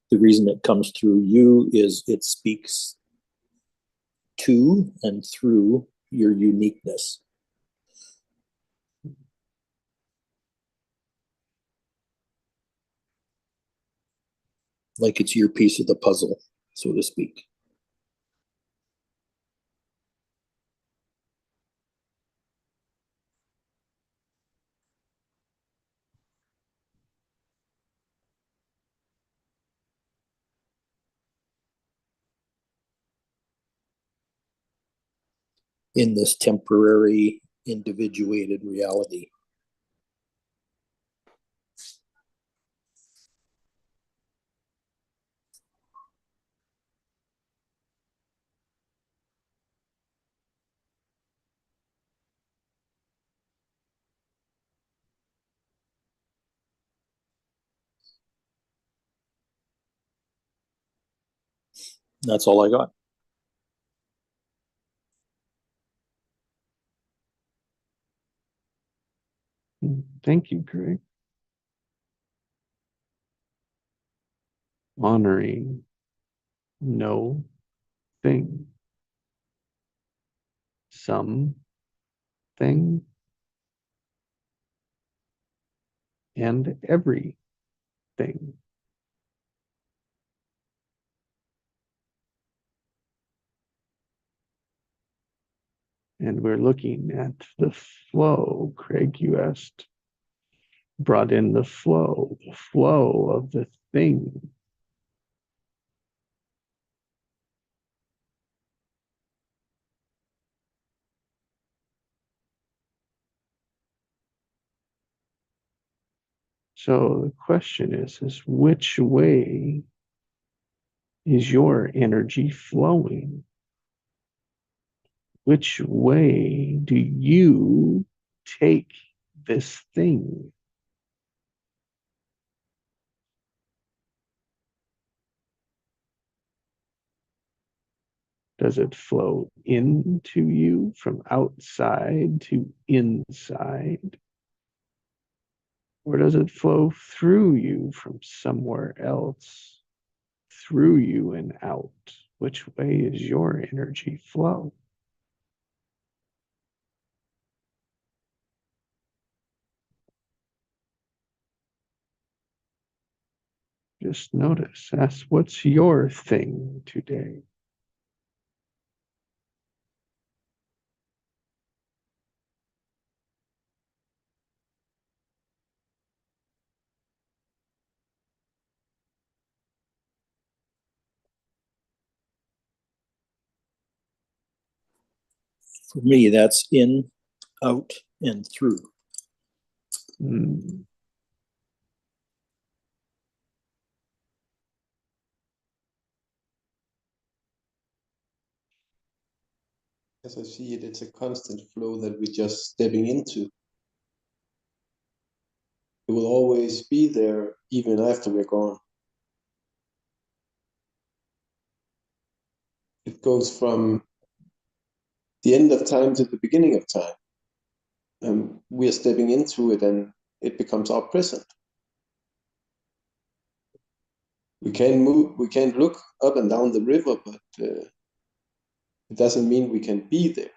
The reason it comes through you is it speaks to and through your uniqueness. Like it's your piece of the puzzle, so to speak. In this temporary, individuated reality. That's all I got. Thank you, Craig. Honoring no thing, some thing, and everything. And we're looking at the flow. Craig, you asked, brought in the flow of the thing. So the question is which way is your energy flowing? Which way do you take this thing? Does it flow into you from outside to inside? Or does it flow through you from somewhere else, through you and out? Which way is your energy flow? Just notice, ask, what's your thing today? For me, that's in, out, and through. Hmm. As I see it, it's a constant flow that we're just stepping into. It will always be there even after we're gone. It goes from the end of time to the beginning of time. And we are stepping into it and it becomes our present. We can move, we can't look up and down the river, but it doesn't mean we can be there.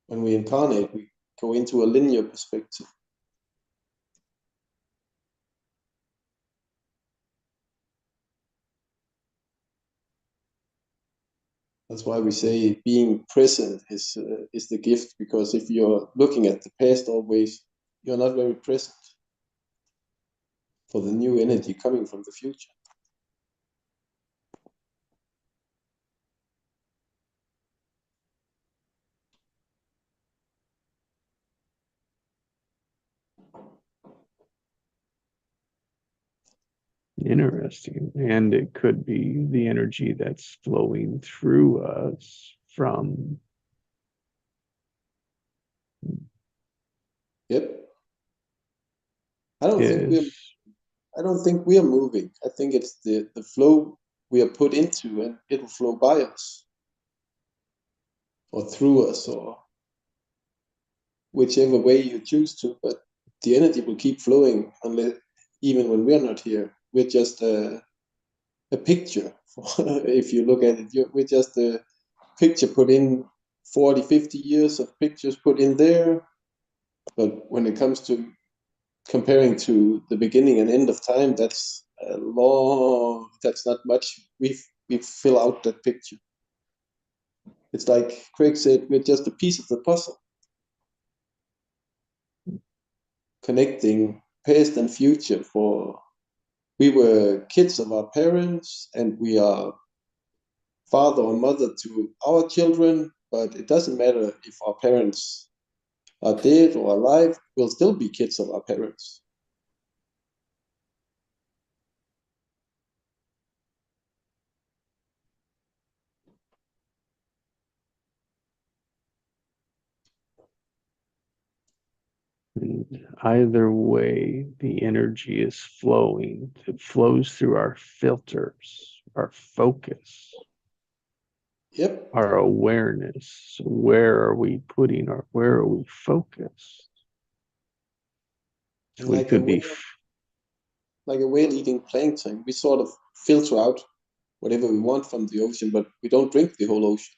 When we incarnate, we go into a linear perspective. That's why we say being present is the gift, because if you're looking at the past always, you're not very present for the new energy coming from the future. Interesting. And it could be the energy that's flowing through us from. Yep. I don't think we are moving. I think it's the flow we are put into, and it'll flow by us or through us, or whichever way you choose to. But the energy will keep flowing unless even when we're not here. We're just a picture. If you look at it, we're just a picture put in 40, 50 years of pictures put in there. But when it comes to comparing to the beginning and end of time, that's a long, that's not much. We fill out that picture. It's like Craig said, we're just a piece of the puzzle, connecting past and future. For we were kids of our parents, and we are father or mother to our children, but it doesn't matter if our parents are dead or alive, we'll still be kids of our parents. And either way, the energy is flowing. It flows through our filters, our focus, Yep. our awareness. So where are we putting where are we focused? So we could be like a whale eating plankton. We sort of filter out whatever we want from the ocean, but we don't drink the whole ocean.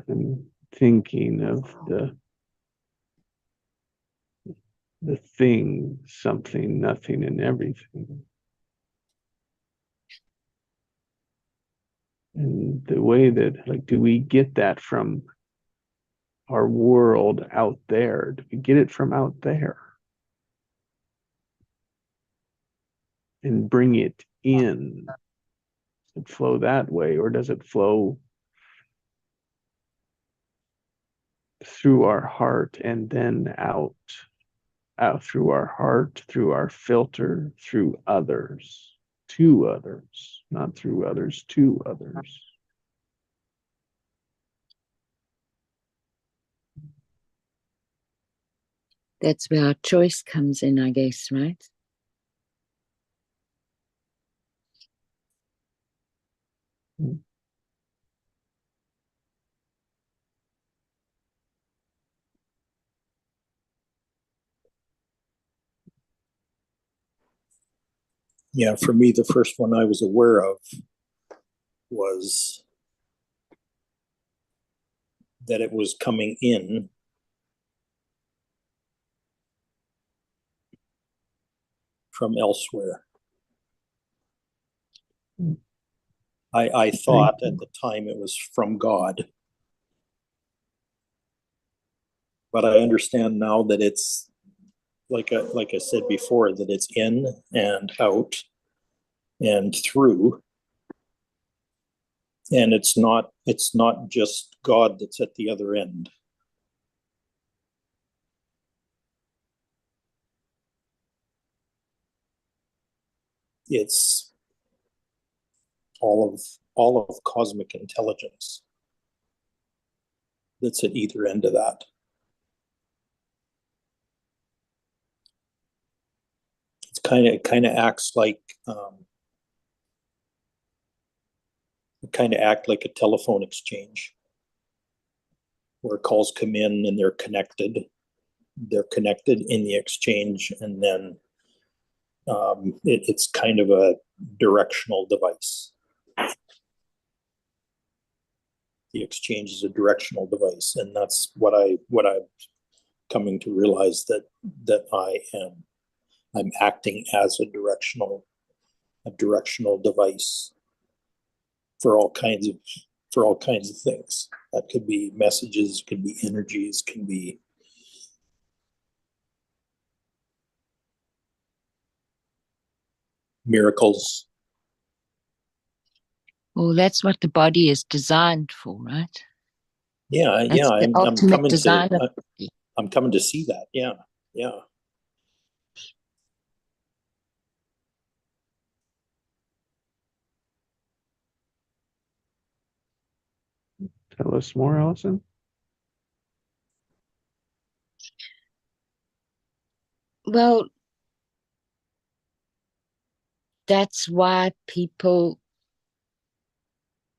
I'm thinking of the thing, something, nothing, and everything. And the way that, like, do we get that from our world out there? Do we get it from out there and bring it in? Does it flow that way, or does it flow through our heart and then out through our heart, through our filter, through others, to others, not through others, to others? That's where our choice comes in, I guess, right? Yeah, for me, the first one I was aware of was that it was coming in from elsewhere. I thought at the time it was from God, but I understand now that it's like I said before, that it's in and out and through, and it's not just God that's at the other end. It's all of cosmic intelligence that's at either end of that. It's kind of acts like act like a telephone exchange where calls come in and they're connected in the exchange, and then it's kind of a directional device. The exchange is a directional device, and that's what I'm coming to realize, that I'm acting as a directional device for all kinds of things. That could be messages, could be energies, can be miracles. Well, that's what the body is designed for, right? Yeah, That's the ultimate design of the body. I'm coming to see that. Yeah. Tell us more, Allison. Well, that's why people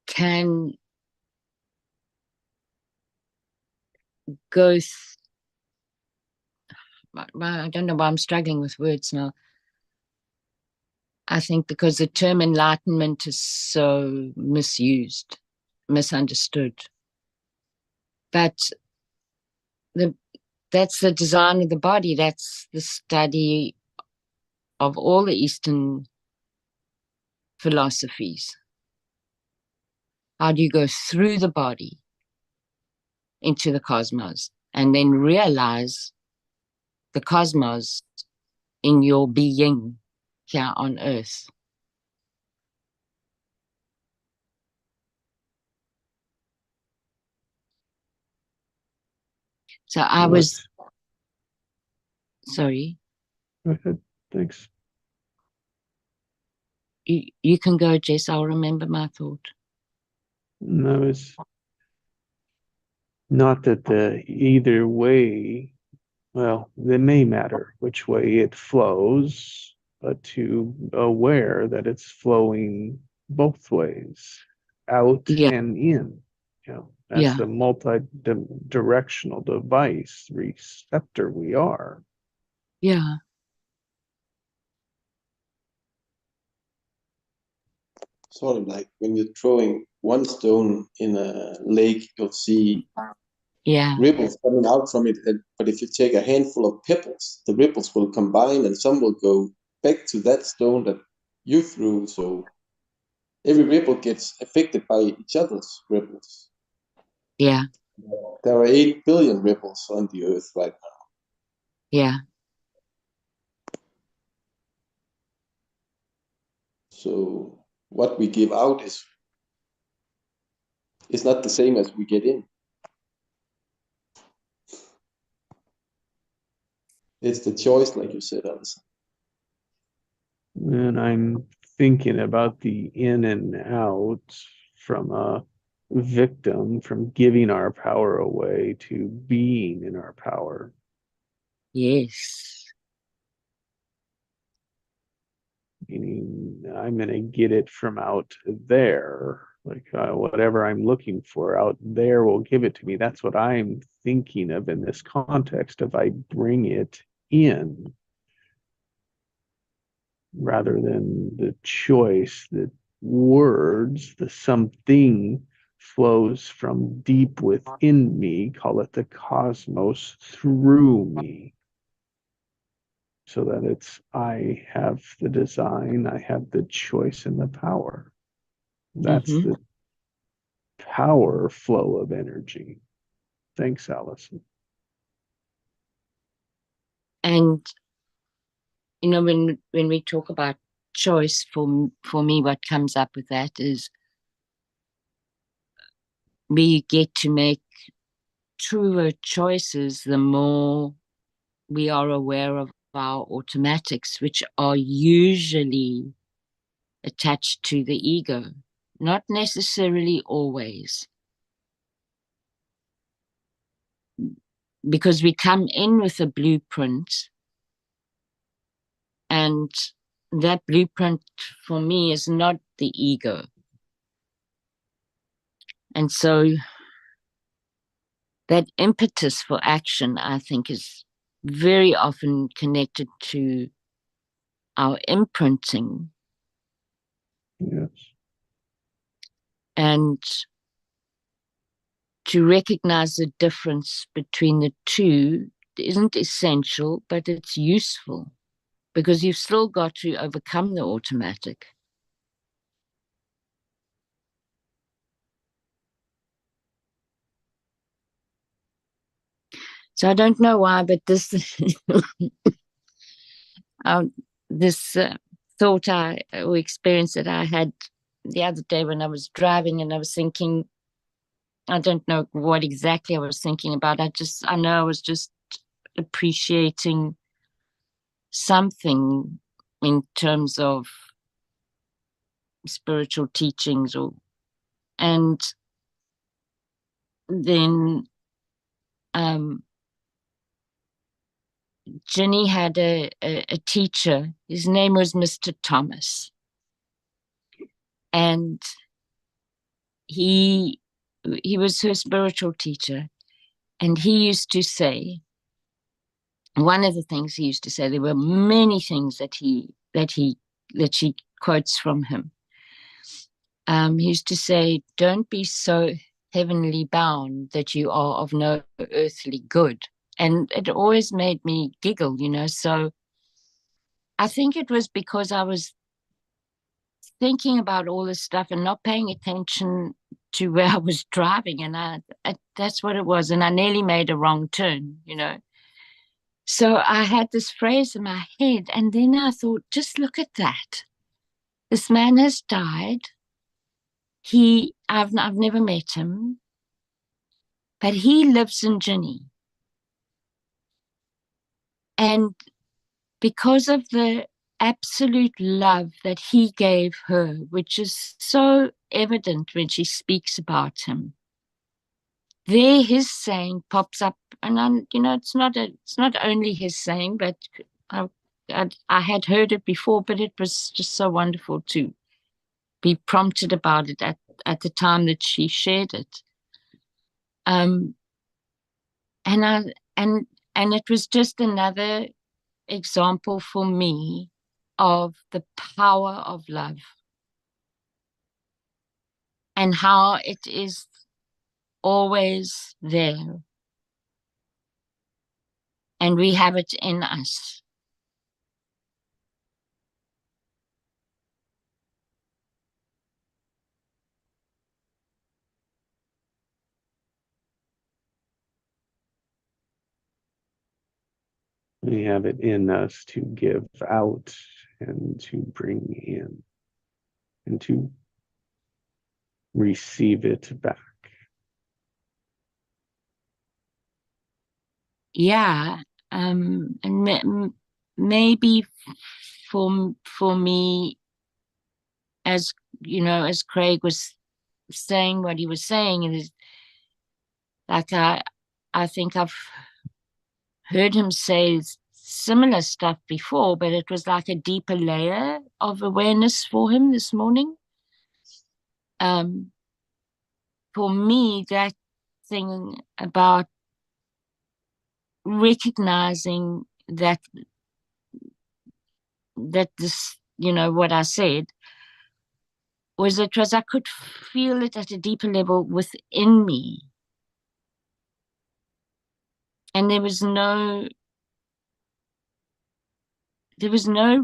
can go. I don't know why I'm struggling with words now. I think because the term enlightenment is so misused, misunderstood. But that's the design of the body. That's the study of all the Eastern philosophies. How do you go through the body into the cosmos and then realize the cosmos in your being here on earth? So I was, sorry, Go ahead. Thanks. you can go, Jess, I'll remember my thought. No, it's not that either way, well, it may matter which way it flows, but to aware that it's flowing both ways, out Yeah, and in. That's yeah, the multi-directional device receptor we are. yeah, Sort of like when you're throwing one stone in a lake, you'll see yeah, ripples coming out from it. But if you take a handful of pebbles, the ripples will combine and some will go back to that stone that you threw. So every ripple gets affected by each other's ripples. yeah, There are 8 billion ripples on the earth right now. yeah. So what we give out is not the same as we get in. It's the choice, like you said, Alison. And I'm thinking about the in and out from a victim, from giving our power away to being in our power. Yes. Meaning I'm going to get it from out there. Like whatever I'm looking for out there will give it to me. That's what I'm thinking of in this context of I bring it in rather than the choice, the words, the something flows from deep within me, call it the cosmos, through me. So that it's, I have the design, I have the choice and the power. That's Mm-hmm. the power flow of energy. Thanks, Allison. And when we talk about choice, for me, what comes up with that is we get to make truer choices the more we are aware of our automatics, which are usually attached to the ego, not necessarily always. Because we come in with a blueprint, and that blueprint for me is not the ego. And so that impetus for action, I think, is very often connected to our imprinting. Yes. And to recognize the difference between the two isn't essential, but it's useful because you've still got to overcome the automatic. So I don't know why, but this this thought or experience that I had the other day when I was driving, and I was thinking, I don't know what exactly I was thinking about. I know I was just appreciating something in terms of spiritual teachings, and then Ginny had a teacher. His name was Mr. Thomas. And he was her spiritual teacher. And he used to say, one of the things he used to say, there were many things that she quotes from him. He used to say, don't be so heavenly bound that you are of no earthly good. And it always made me giggle, you know. So I think it was because I was thinking about all this stuff and not paying attention to where I was driving. And that's what it was. And I nearly made a wrong turn, you know. So I had this phrase in my head. And then I thought, just look at that. This man has died. I've never met him, but he lives in Ginny. And because of the absolute love that he gave her, which is so evident when she speaks about him, there his saying pops up. And you know, it's not only his saying, but I had heard it before, but it was just so wonderful to be prompted about it at the time that she shared it. And it was just another example for me of the power of love and how it is always there and we have it in us. We have it in us to give out and to bring in and to receive it back. Yeah, and maybe for me, as you know, as Craig was saying what he was saying, it is like I think I've heard him say similar stuff before, but it was like a deeper layer of awareness for him this morning. For me, that thing about recognizing that this, you know, what I said was I could feel it at a deeper level within me. And there was no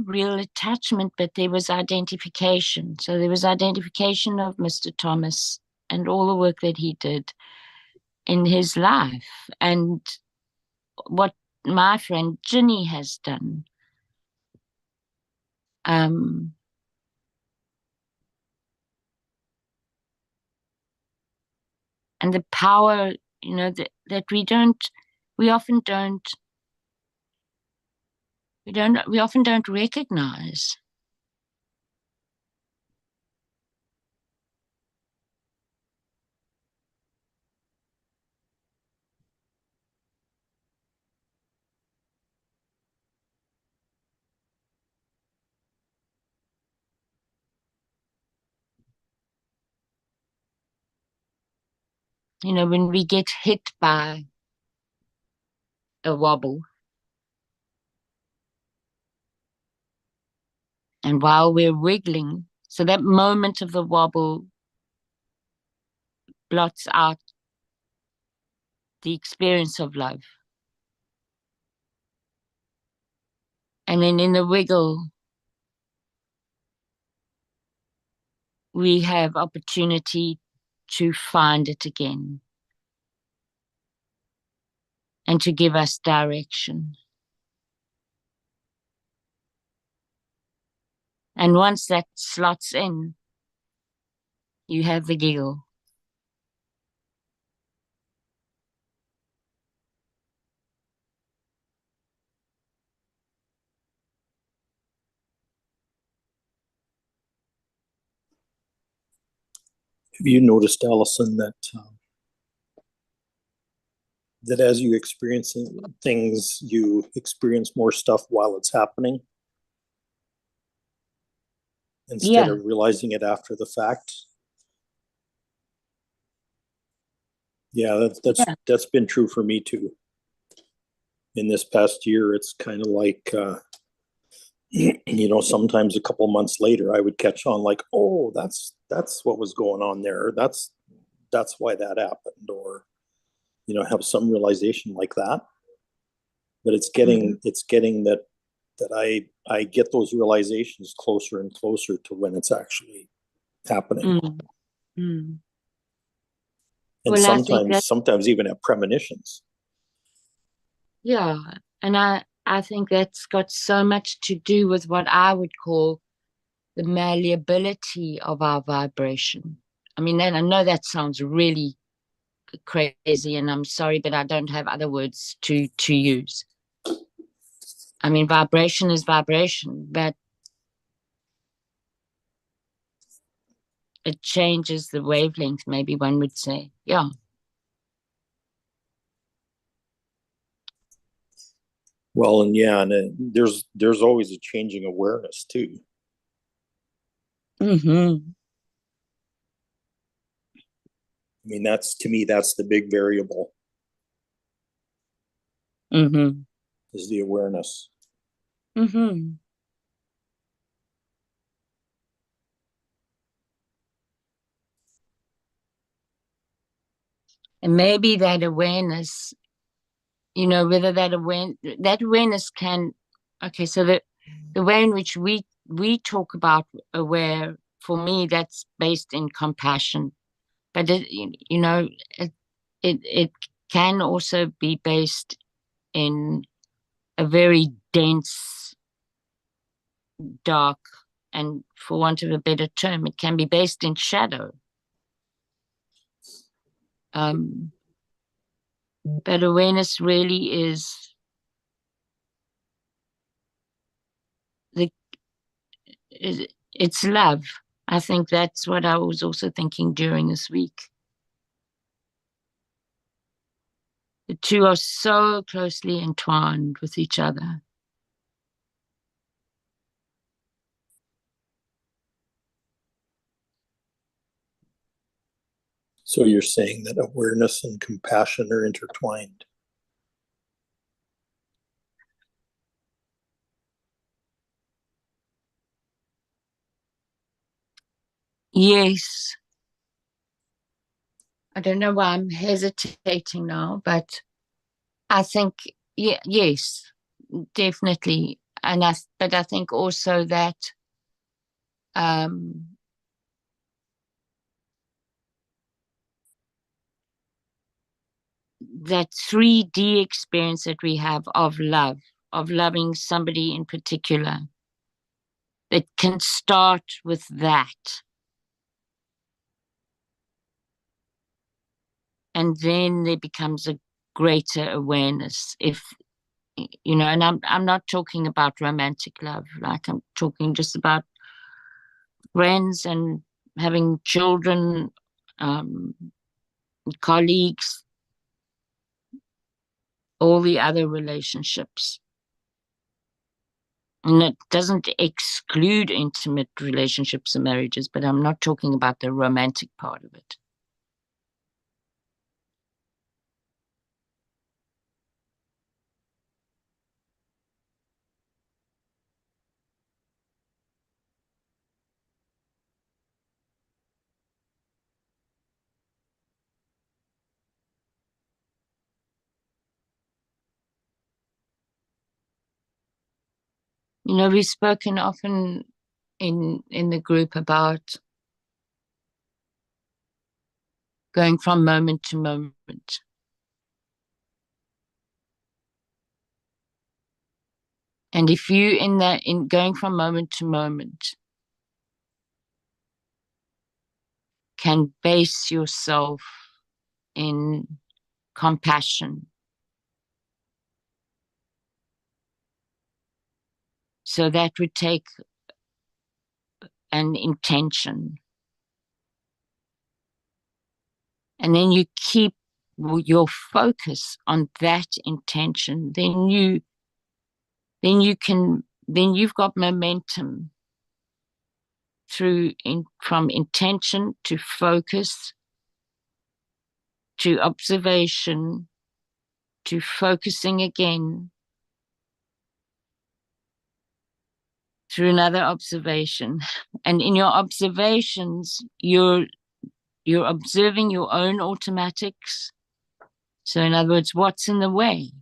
real attachment, but there was identification. So there was identification of Mr. Thomas and all the work that he did in his life and what my friend Ginny has done. And the power, you know, that we often don't recognize. You know, when we get hit by a wobble, and while we're wiggling, so that moment of the wobble blots out the experience of love. And then in the wiggle, we have opportunity to find it again and to give us direction. And once that slots in, you have the giggle. Have you noticed, Allison, that that as you experience things, you experience more stuff while it's happening instead Yeah. of realizing it after the fact. Yeah, Yeah. that's been true for me too. In this past year, it's kind of like sometimes a couple months later, I would catch on like, oh, that's what was going on there. That's why that happened, or have some realization like that. But it's getting that I get those realizations closer and closer to when it's actually happening. Mm. Mm. And Well, I think that, sometimes even have premonitions. yeah, and I think that's got so much to do with what I would call the malleability of our vibration. I mean, and I know that sounds really crazy, and I'm sorry, but I don't have other words to use. I mean, vibration is vibration, but it changes the wavelength, maybe one would say. Yeah. Well, and yeah, and there's always a changing awareness too. Mm-hmm. I mean, that's to me, that's the big variable Mm-hmm. is the awareness. Mm-hmm. And maybe that awareness, whether that awareness can, okay, so the way in which we talk about aware, for me, that's based in compassion, but it can also be based in a very dense, dark, and for want of a better term, it can be based in shadow. But awareness really is it's love. I think that's what I was also thinking during this week. The two are so closely entwined with each other. So you're saying that awareness and compassion are intertwined. Yes. I don't know why I'm hesitating now, but I think, yes, definitely. But I think also that um, that 3D experience that we have of love, of loving somebody in particular, it can start with that. And then there becomes a greater awareness. And I'm not talking about romantic love, like I'm talking just about friends and having children, um, colleagues, all the other relationships. And it doesn't exclude intimate relationships and marriages, but I'm not talking about the romantic part of it. We've spoken often in the group about going from moment to moment. And if you in going from moment to moment can base yourself in compassion. So that would take an intention. And then you keep your focus on that intention, then you've got momentum from intention to focus to observation to focusing again through another observation. And in your observations, you're observing your own automatics. So in other words, what's in the way?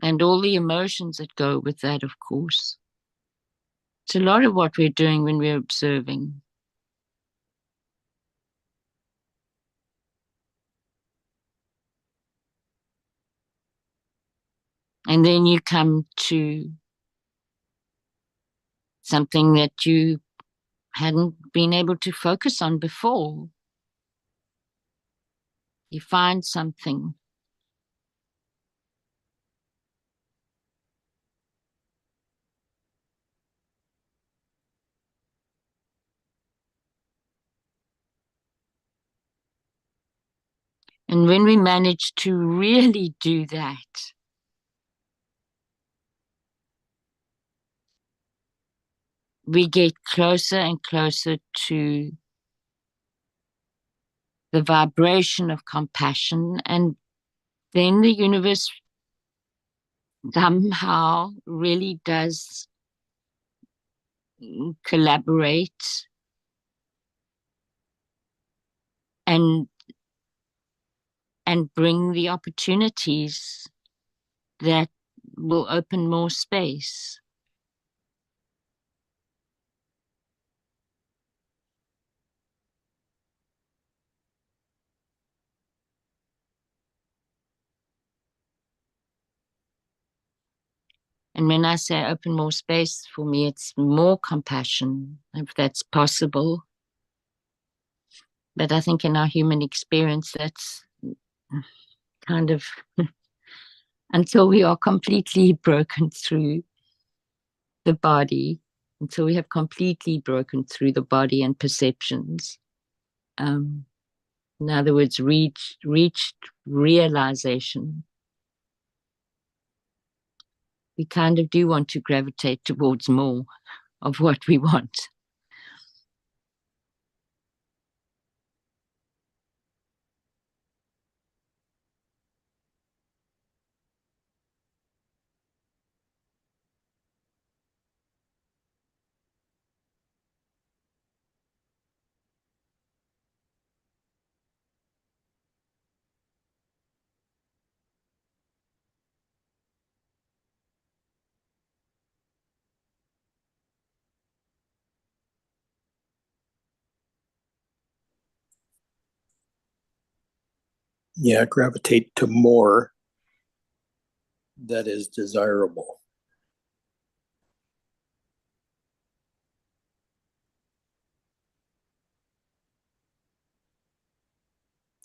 And all the emotions that go with that, of course. It's a lot of what we're doing when we're observing. And then you come to something that you hadn't been able to focus on before. You find something. And when we manage to really do that, we get closer and closer to the vibration of compassion, and then the universe somehow really does collaborate and bring the opportunities that will open more space. And when I say open more space, for me, it's more compassion, if that's possible. But I think in our human experience, that's kind of until we are completely broken through the body, until we have completely broken through the body and perceptions. In other words, reached realization. We kind of do want to gravitate towards more of what we want. Yeah, gravitate to more that is desirable.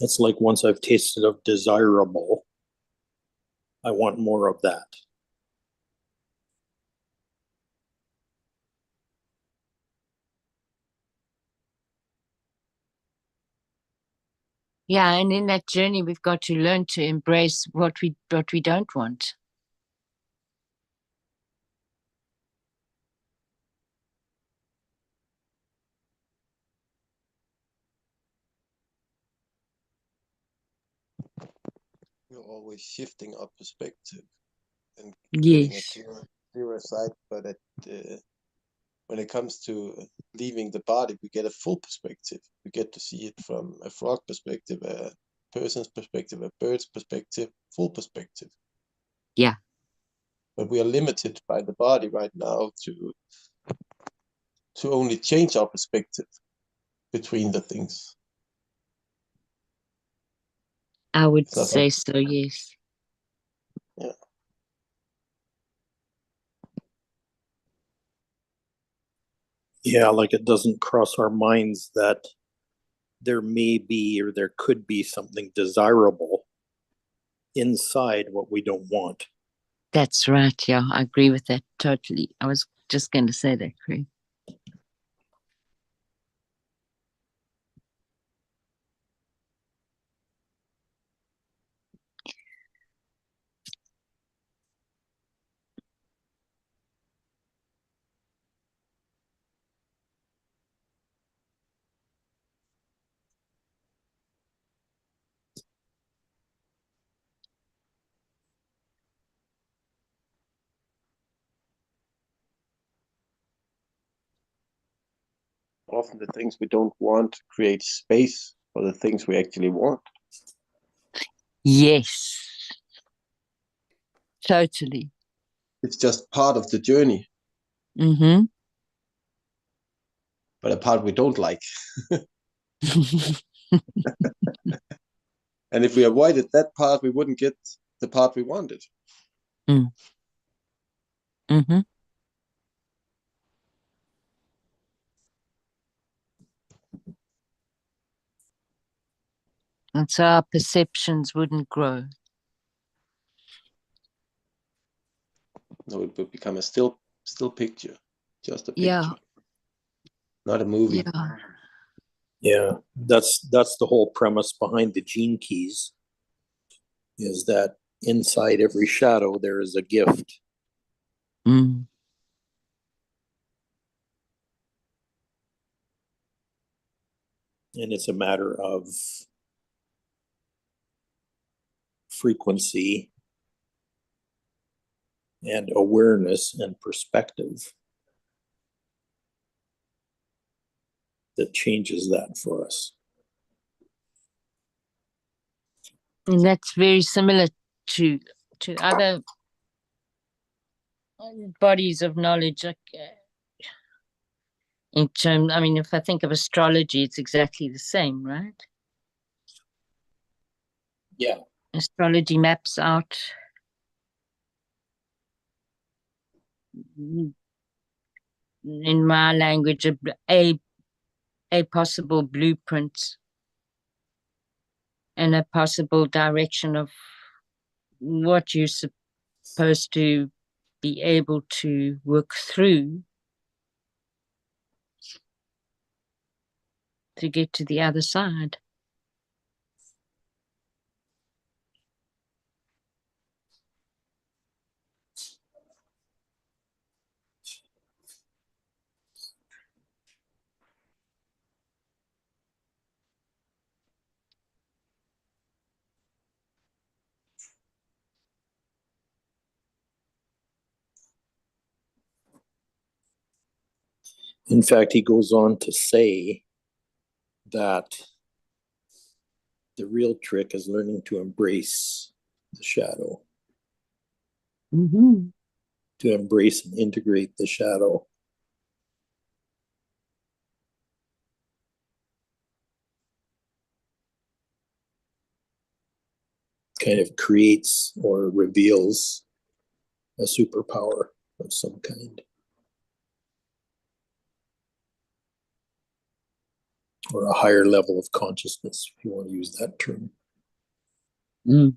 It's like once I've tasted of desirable, I want more of that. Yeah, and in that journey, we've got to learn to embrace what we don't want. We're always shifting our perspective and getting a Yes. clearer sight, but when it comes to leaving the body, we get a full perspective. We get to see it from a frog perspective, a person's perspective, a bird's perspective, full perspective. Yeah. But we are limited by the body right now to only change our perspective between the things. I would So say so, yes. Yeah. Yeah, like it doesn't cross our minds that there may be or there could be something desirable inside what we don't want. That's right. Yeah, I agree with that totally. I was just going to say that, Craig. often the things we don't want create space for the things we actually want. Yes. Totally. It's just part of the journey, Mm-hmm. but a part we don't like. And if we avoided that part, we wouldn't get the part we wanted. Mm-hmm. And so our perceptions wouldn't grow. No, it would become a still picture, just a picture, Yeah. not a movie. Yeah. Yeah, that's the whole premise behind the gene keys, is that inside every shadow there is a gift. Mm. And it's a matter of frequency and awareness and perspective that changes that for us. And that's very similar to other bodies of knowledge. Like, in terms, I mean, if I think of astrology, it's exactly the same, right? Yeah. Astrology maps out in my language a possible blueprint and a possible direction of what you're supposed to be able to work through to get to the other side. In fact, he goes on to say that the real trick is learning to embrace the shadow, Mm-hmm. to embrace and integrate the shadow. Kind of creates or reveals a superpower of some kind, or a higher level of consciousness, if you want to use that term. Mm.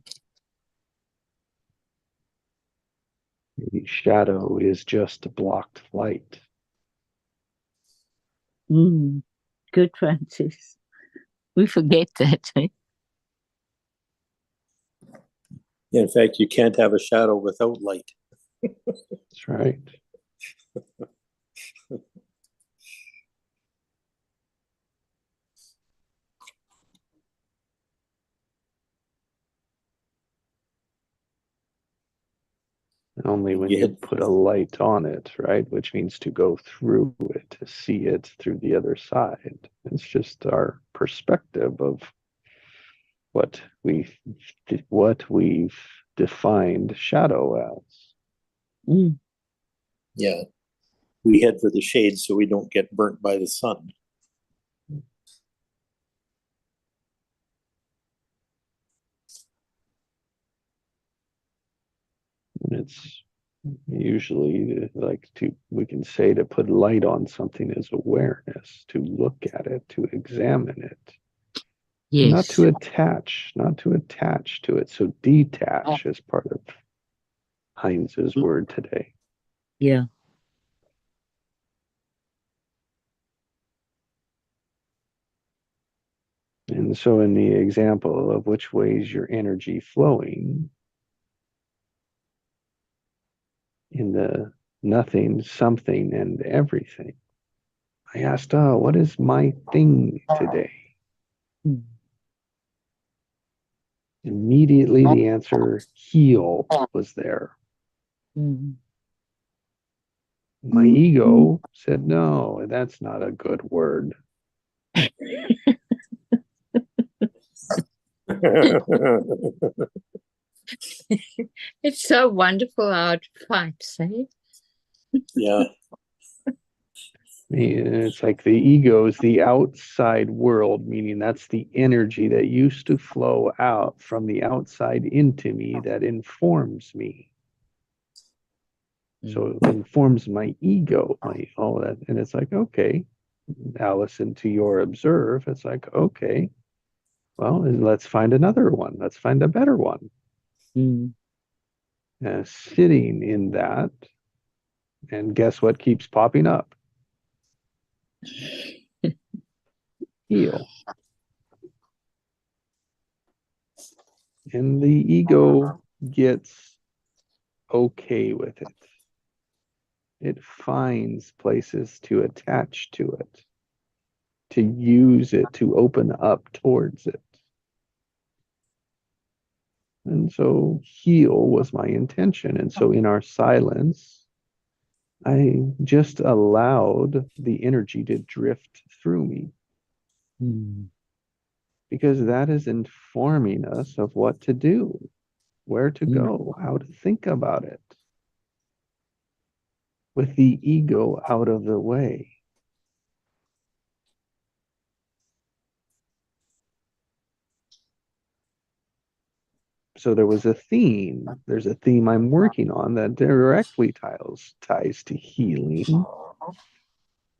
Maybe shadow is just blocked light. Mm. Good, Francis. We forget that. Eh? In fact, you can't have a shadow without light. That's right. Only when you put a light on it, right? Which means to go through it, to see it through the other side. It's just our perspective of what we've defined shadow as. Mm. Yeah. We head for the shade so we don't get burnt by the sun. And it's usually like we can say to put light on something is awareness, to look at it, to examine it. Yes. Not to attach to it. So detach is part of Heinz's word today. Yeah. And so in the example of which way is your energy flowing, in the nothing, something, and everything, I asked, what is my thing today? Mm. Immediately the answer, heal, was there. Mm. My ego said, no, that's not a good word. It's so wonderful how it fights, eh? Yeah. It's like the ego is the outside world, meaning that's the energy that used to flow out from the outside into me that informs me. So it informs my ego, my all that, and it's like, okay, now listen to your observe. It's like, okay, well, let's find another one. Let's find a better one. Mm. Sitting in that, and guess what keeps popping up? Heal. And the ego gets okay with it. It finds places to attach to it, to use it, to open up towards it. And so heal was my intention. And so in our silence, I just allowed the energy to drift through me. Because that is informing us of what to do, where to go, how to think about it, with the ego out of the way. So there was a theme. There's a theme I'm working on that directly ties to healing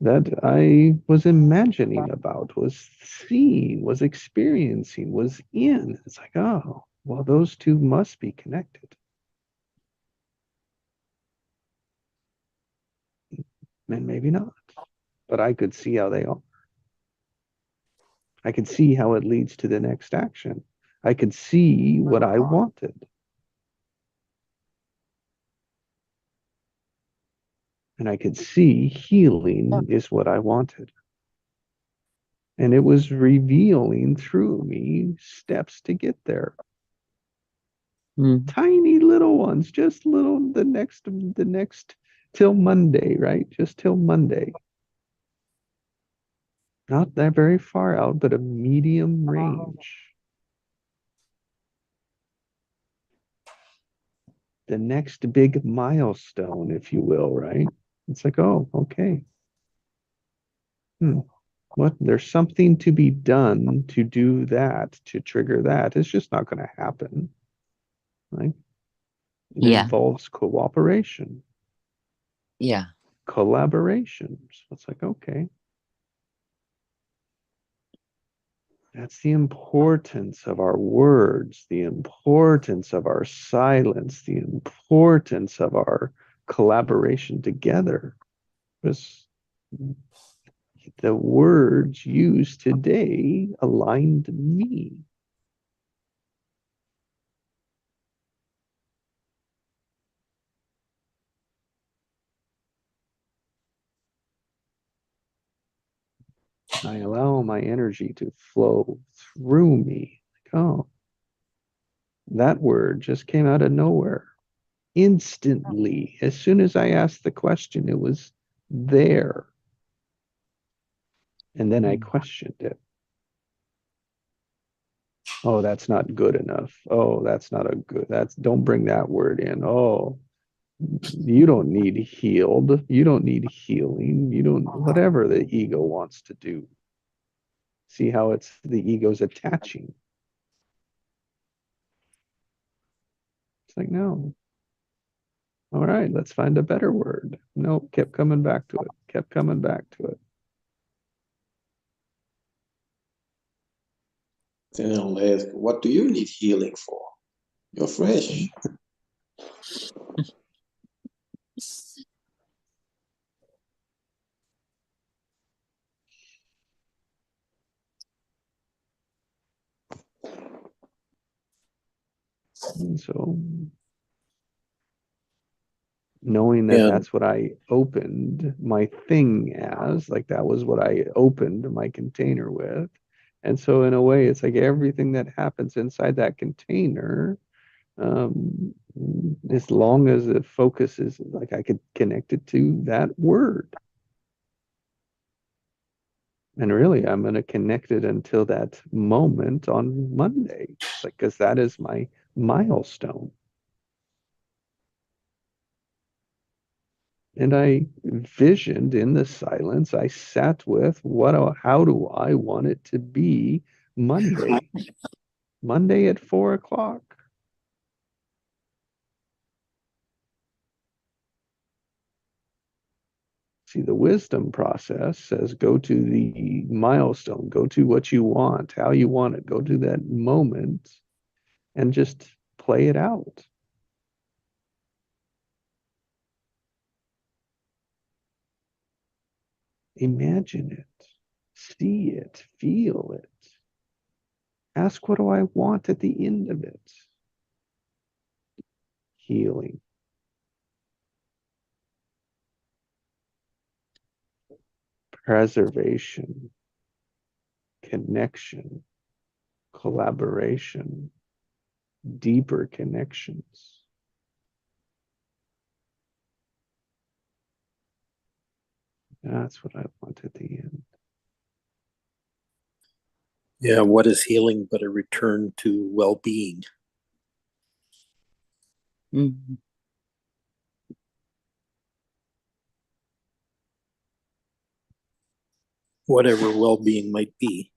that I was imagining about, was seeing, was experiencing, was in. It's like, oh, well, those two must be connected. And maybe not, but I could see how they are. I could see how it leads to the next action. I could see what I wanted. And I could see healing is what I wanted. And it was revealing through me steps to get there. Tiny little ones, just little, the next till Monday, right? Just till Monday. Not that very far out, but a medium range. The next big milestone, if you will, right? It's like, oh, okay. What? There's something to be done to do that, to trigger that. It's just not going to happen, right? It involves cooperation. Yeah. Collaboration. So it's like, okay. That's the importance of our words, the importance of our silence, the importance of our collaboration together. Because the words used today aligned me. I allow my energy to flow through me. Like, oh, that word just came out of nowhere. Instantly, as soon as I asked the question, it was there. And then I questioned it. Oh, that's not good enough. Oh, that's not a good, don't bring that word in. Oh, you don't need healed. You don't need healing. You don't, whatever the ego wants to do. See how it's the ego's attaching. It's like, no. All right, let's find a better word. Nope, kept coming back to it, kept coming back to it. Then I'll ask, what do you need healing for? You're fresh. And so knowing that And that's what I opened my thing as, like that was what I opened my container with. And so in a way, it's like everything that happens inside that container as long as the focus is like I could connect it to that word. And really, I'm going to connect it until that moment on Monday, like, because that is my milestone. And I visioned in the silence, I sat with how do I want it to be Monday, Monday at 4 o'clock. See, the wisdom process says go to the milestone, go to what you want, how you want it, go to that moment and just play it out. Imagine it, see it, feel it. Ask, what do I want at the end of it? Healing. Preservation, connection, collaboration, deeper connections. That's what I want at the end. Yeah, what is healing but a return to well-being? Mm. Whatever well-being might be.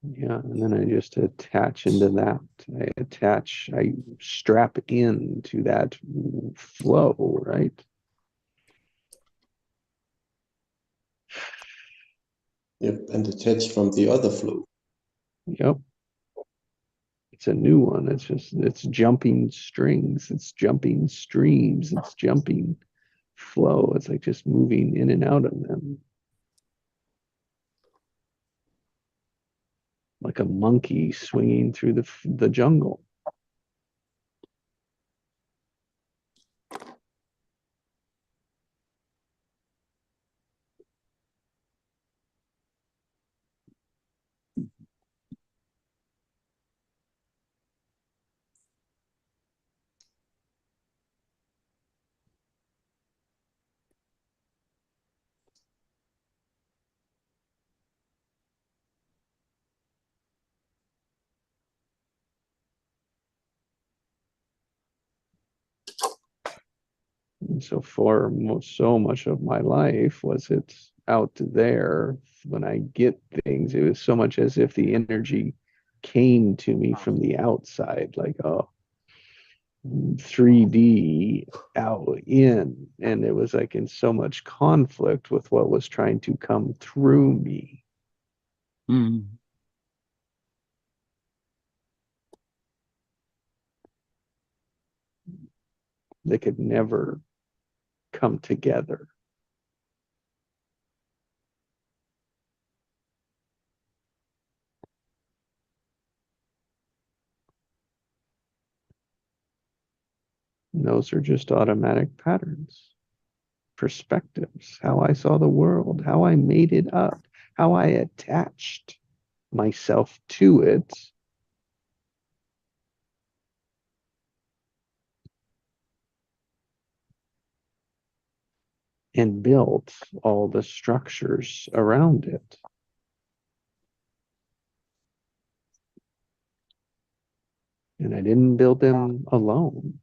Yeah, and then I just attach into that. I strap into that flow, right? Yep, and detach from the other flow. Yep. It's a new one. It's jumping strings, it's jumping streams, it's jumping flow. It's like just moving in and out of them. Like a monkey swinging through the jungle. And so for so much of my life was it out there. When I get things, it was so much as if the energy came to me from the outside, like, oh, 3D out in. And it was like in so much conflict with what was trying to come through me. Mm. They could never come together. And those are just automatic patterns, perspectives, how I saw the world, how I made it up, how I attached myself to it. And built all the structures around it. And I didn't build them alone.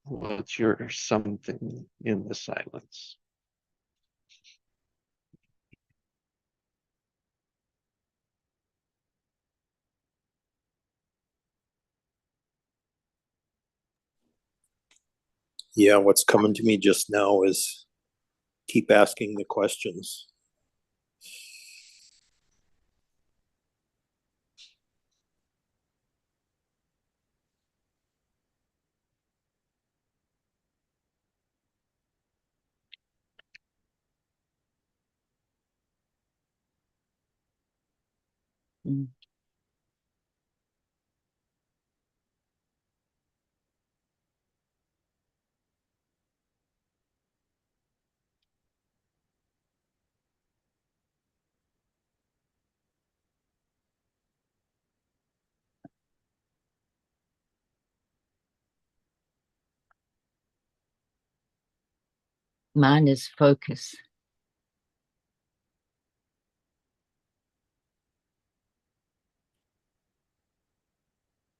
What's your something in the silence? Yeah, what's coming to me just now is keep asking the questions. Mm. Mine is focus.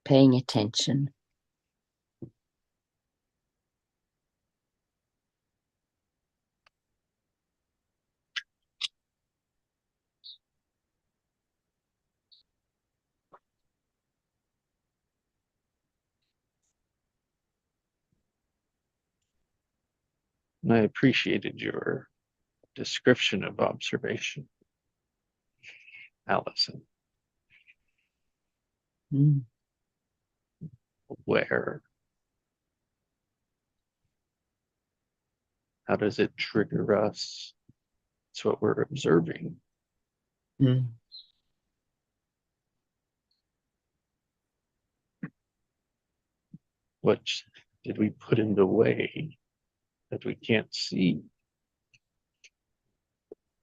Paying attention. And I appreciated your description of observation, Allison. Mm. Where? How does it trigger us? It's what we're observing. Mm. What did we put in the way that we can't see?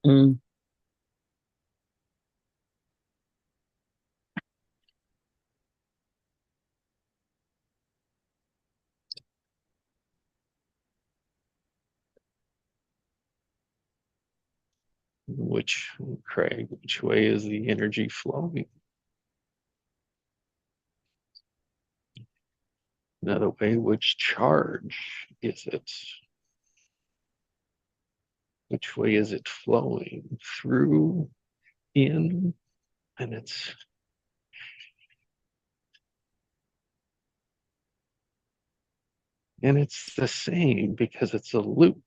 Mm. Craig, which way is the energy flowing? Another way, which charge is it? Which way is it flowing? Through, in, and it's the same because it's a loop.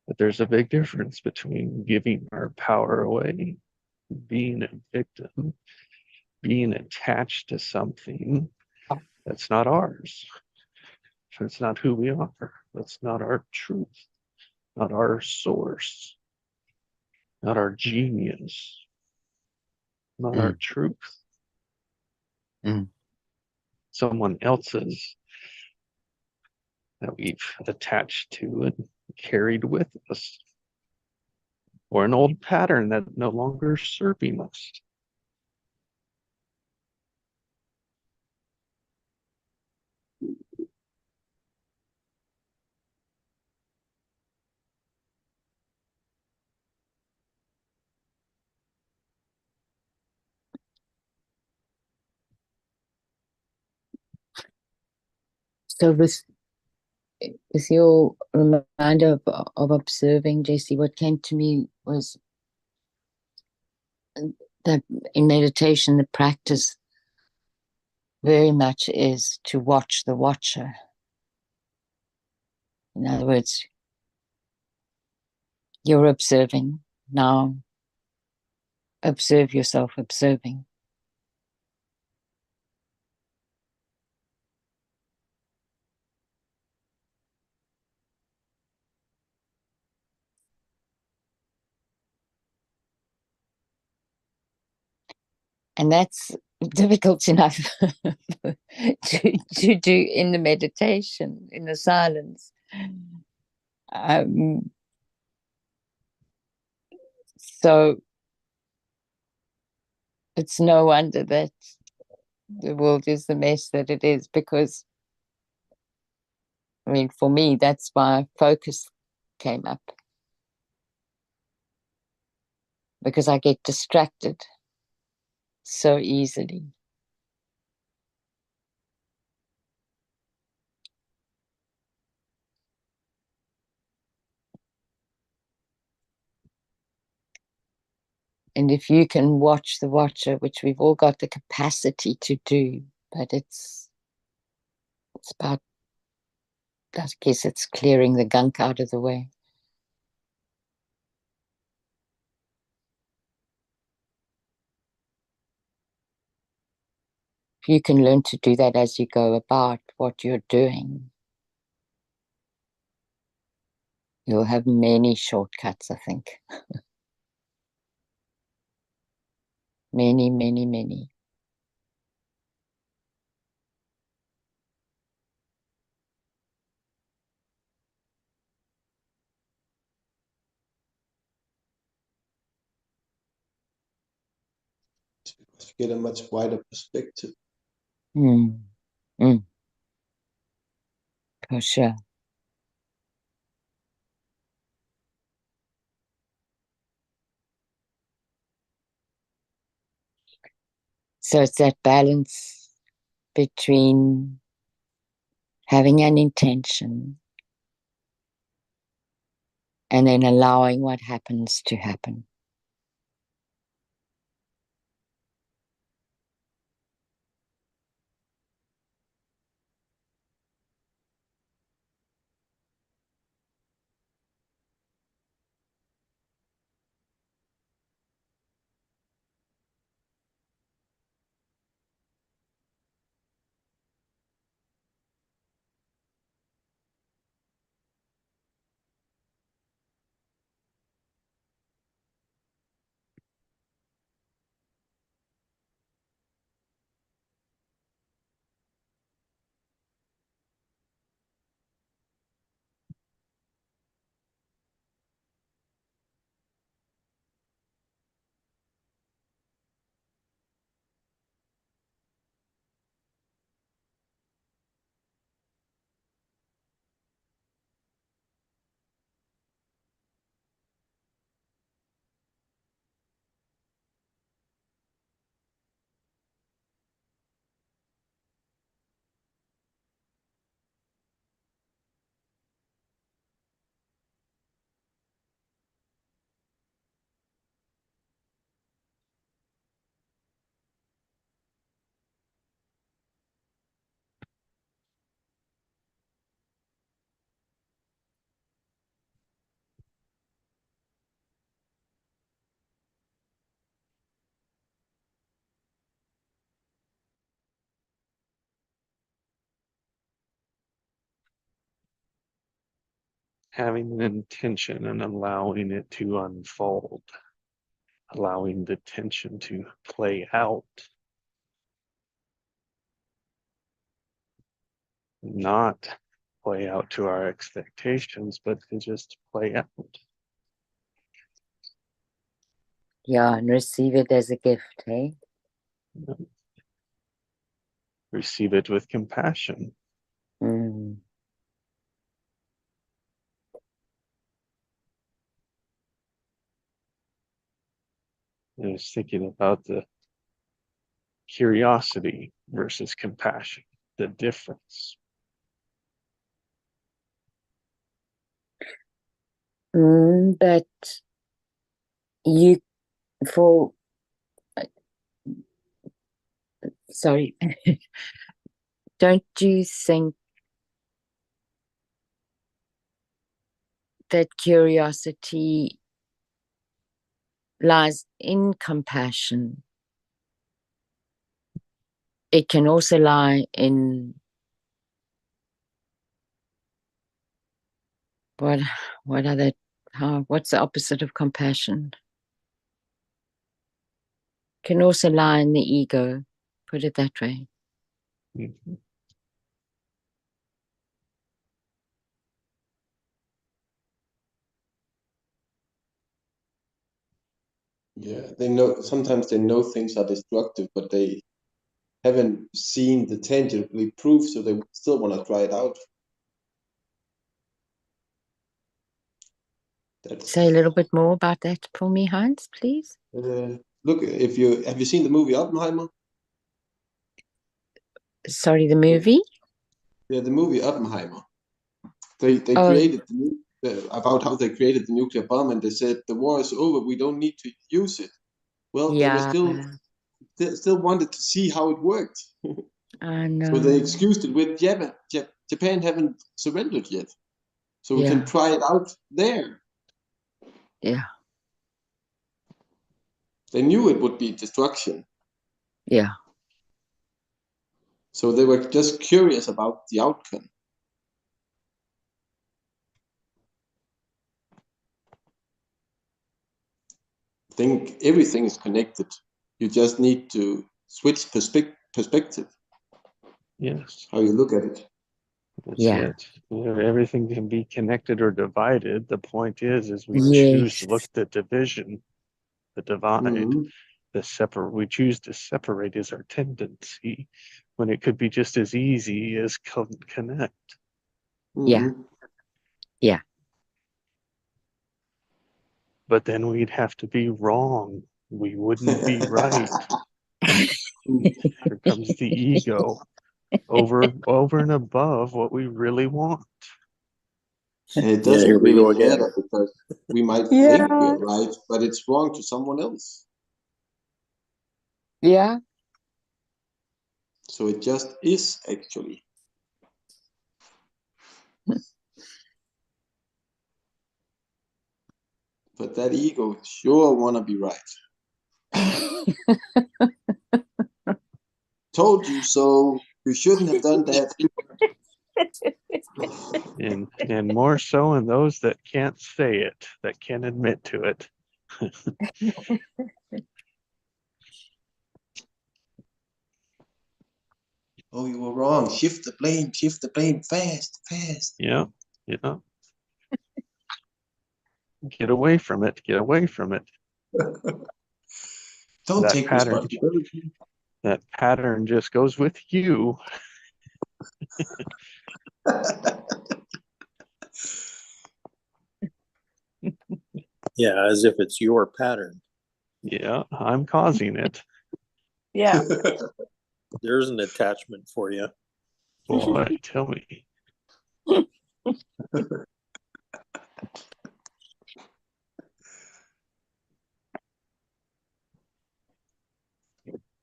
But there's a big difference between giving our power away, being a victim, being attached to something that's not ours. That's not who we are. That's not our truth, not our source, not our genius, not our truth. Someone else's that we've attached to and carried with us, or an old pattern that no longer is serving us. So with your reminder of observing, Jesse, what came to me was that in meditation, the practice very much is to watch the watcher. In other words, you're observing. Now observe yourself observing. And that's difficult enough to do in the meditation, in the silence. So it's no wonder that the world is the mess that it is, because, I mean, for me, that's my focus came up because I get distracted so easily. And if you can watch the watcher, which we've all got the capacity to do, but it's about, I guess it's clearing the gunk out of the way. If you can learn to do that as you go about what you're doing, you'll have many shortcuts, I think. Many, many, many. Because you get a much wider perspective. Mm. Mm. For sure. So it's that balance between having an intention and then allowing what happens to happen. Having an intention and allowing it to unfold, allowing the tension to play out, not play out to our expectations, but to just play out. Yeah, and receive it as a gift, hey? Receive it with compassion. Mm. I was thinking about the curiosity versus compassion, the difference. But you, for, sorry, don't you think that curiosity lies in compassion? It can also lie in what are the what's the opposite of compassion? Can also lie in the ego, put it that way. Mhm. Yeah, they know, sometimes they know things are destructive, but they haven't seen the tangibly proof, so they still want to try it out. That's Say a little bit more about that for me, Heinz, please. look. If you have you seen the movie Oppenheimer? Sorry, the movie? Yeah, the movie Oppenheimer. They Oh, created about how they created the nuclear bomb, and they said the war is over. We don't need to use it. Well, they were yeah, still wanted to see how it worked, I so they know. excused it with Japan. Japan haven't surrendered yet, so we can Yeah, try it out there. yeah, They knew it would be destruction, yeah, so they were just curious about the outcome. I think everything is connected. You just need to switch perspective, Yes, how you look at it. that's yeah, it. You know, everything can be connected or divided. The point is we choose to look yes, at the division, the divide, Mhm. the separate. We choose to separate is our tendency, when it could be just as easy as connect. yeah, Mhm. yeah. But then we'd have to be wrong. We wouldn't be right. Here comes the ego over and above what we really want. And it Yeah, doesn't here we really go again. matter because we might think Yeah, we're right, but it's wrong to someone else. yeah, So it just is actually. But that ego sure wanna be right. Told you so. You shouldn't have done that. And more so in those that can't say it, that can't admit to it. Oh, you were wrong. Shift the blame fast, fast. Yeah, yeah. Get away from it. Get away from it. Don't That take pattern, responsibility. that pattern just goes with you. Yeah, as if it's your pattern. Yeah, I'm causing it. yeah. There's an attachment for you. Boy, tell me.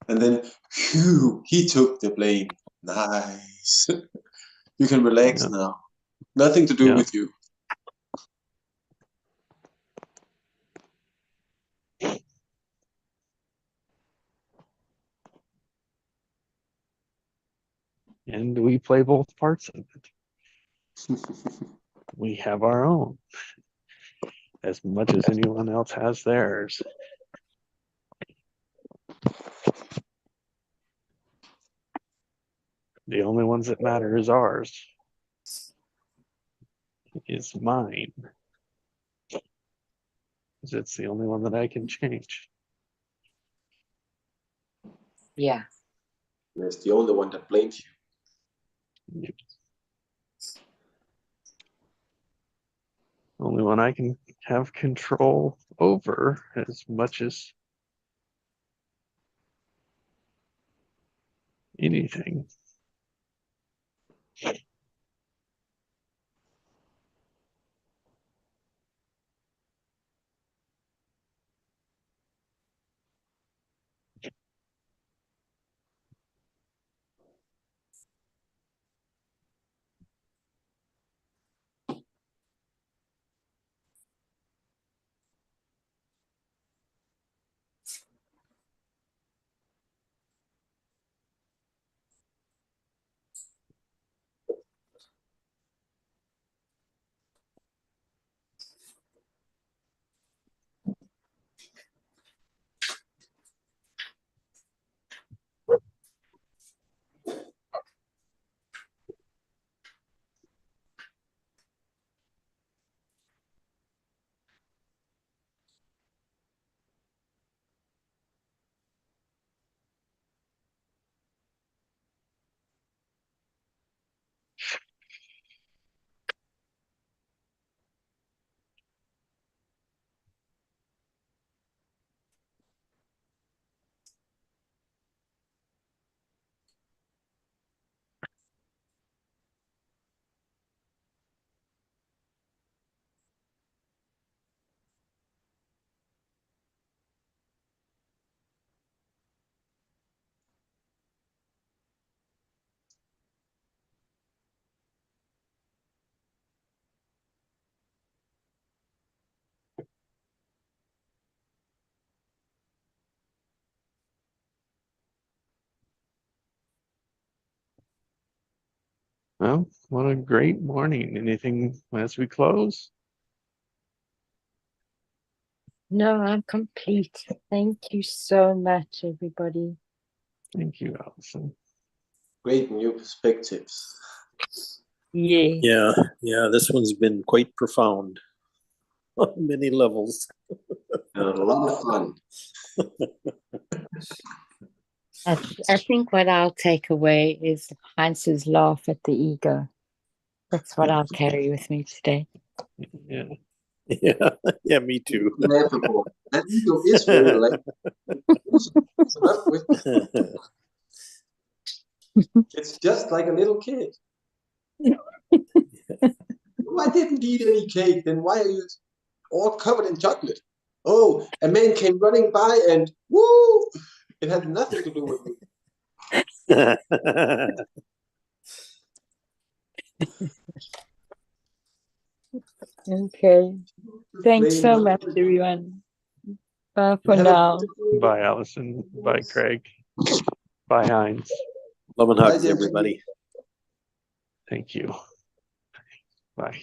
And then, phew, he took the blame. Nice. You can relax Yeah, now. Nothing to do yeah. with you. And we play both parts of it. We have our own as much as anyone else has theirs. The only ones that matter is ours. Is mine. Because it's the only one that I can change. Yeah. That's the only one that blames you. Only one I can have control over as much as anything. Well, what a great morning. Anything as we close? No, I'm complete. Thank you so much, everybody. Thank you, Allison. Great new perspectives. Yeah. Yeah, this one's been quite profound on many levels. And a lot of fun. I think what I'll take away is Heinz's laugh at the ego. That's what I'll carry with me today. Yeah. Yeah, me too. Laughable. That ego is very laughable. It's just like a little kid. I didn't eat any cake, then why are you all covered in chocolate? Oh, a man came running by and woo! It had nothing to do with me. Okay. Thanks so Blame much, nothing. everyone. Bye for Have a now. beautiful- Bye, Allison. Bye, Craig. Bye, Heinz. Love and Bye, hugs, gentlemen. everybody. Thank you. Bye.